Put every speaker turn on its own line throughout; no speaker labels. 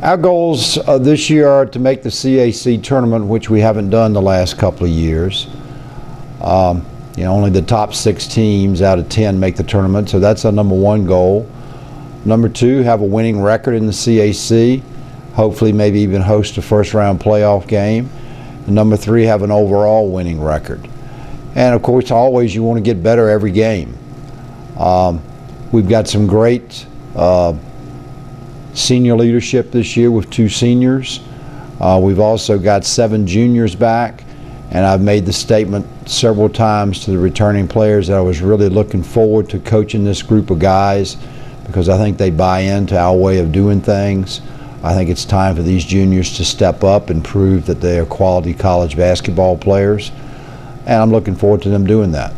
Our goals this year are to make the CAC tournament, which we haven't done the last couple of years. Only the top 6 teams out of 10 make the tournament, so that's our number 1 goal. Number 2, have a winning record in the CAC, hopefully maybe even host a first-round playoff game. And number 3, have an overall winning record. And of course, always you want to get better every game. We've got some great senior leadership this year with 2 seniors. We've also got 7 juniors back, and I've made the statement several times to the returning players that I was really looking forward to coaching this group of guys because I think they buy into our way of doing things. I think it's time for these juniors to step up and prove that they are quality college basketball players, and I'm looking forward to them doing that.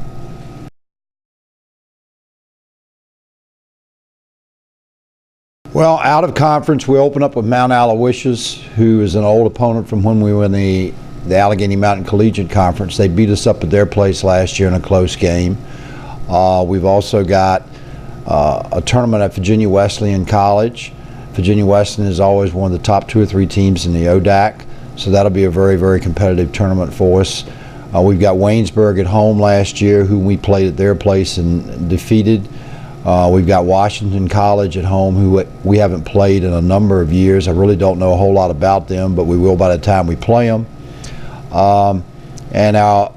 Well, out of conference, we open up with Mount Aloysius, who is an old opponent from when we were in the Allegheny Mountain Collegiate Conference. They beat us up at their place last year in a close game. We've also got a tournament at Virginia Wesleyan College. Virginia Wesleyan is always one of the top 2 or 3 teams in the ODAC, so that'll be a very, very competitive tournament for us. We've got Waynesburg at home last year, who we played at their place and defeated. We've got Washington College at home, who we haven't played in a number of years. I really don't know a whole lot about them, but we will by the time we play them. And our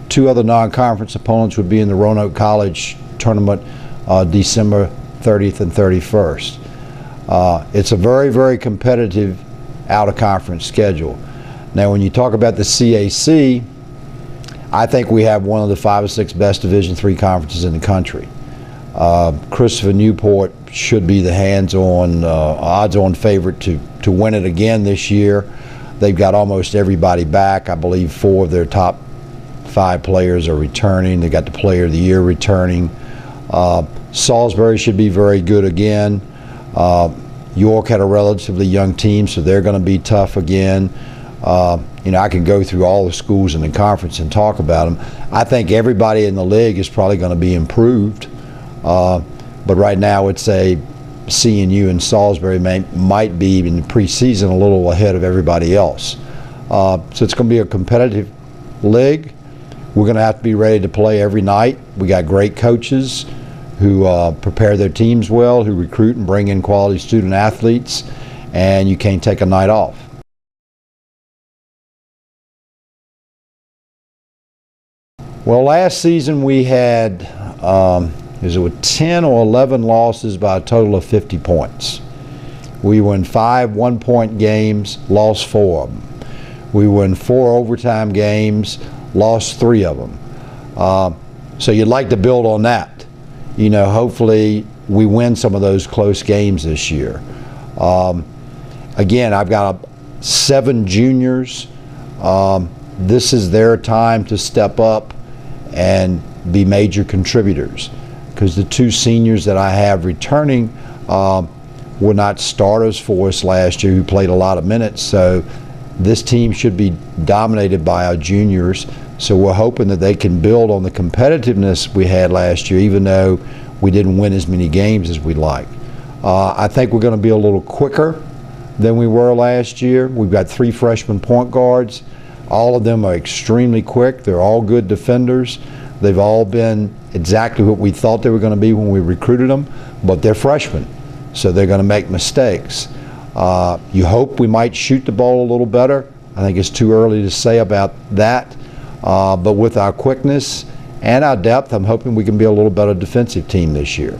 2 other non-conference opponents would be in the Roanoke College tournament December 30th and 31st. It's a very, very competitive out-of-conference schedule. Now, when you talk about the CAC, I think we have one of the 5 or 6 best Division III conferences in the country. Christopher Newport should be the odds-on favorite to win it again this year. They've got almost everybody back. I believe 4 of their top 5 players are returning. They got the Player of the Year returning. Salisbury should be very good again. York had a relatively young team, so they're going to be tough again. I can go through all the schools in the conference and talk about them. I think everybody in the league is probably going to be improved. But right now it's a CNU and Salisbury might be in the preseason a little ahead of everybody else. So it's going to be a competitive league. We're going to have to be ready to play every night. We got great coaches who prepare their teams well, who recruit and bring in quality student athletes, and you can't take a night off. Well, last season we had 10 or 11 losses by a total of 50 points. We won 5 one-point games, lost 4 of them. We won 4 overtime games, lost 3 of them. So you'd like to build on that. Hopefully we win some of those close games this year. Again, I've got 7 juniors. This is their time to step up and be major contributors, because the 2 seniors that I have returning were not starters for us last year, who played a lot of minutes. So this team should be dominated by our juniors. So we're hoping that they can build on the competitiveness we had last year, even though we didn't win as many games as we'd like. I think we're going to be a little quicker than we were last year. We've got 3 freshman point guards. All of them are extremely quick. They're all good defenders. They've all been exactly what we thought they were going to be when we recruited them, but they're freshmen, so they're going to make mistakes. You hope we might shoot the ball a little better. I think it's too early to say about that, but with our quickness and our depth, I'm hoping we can be a little better defensive team this year.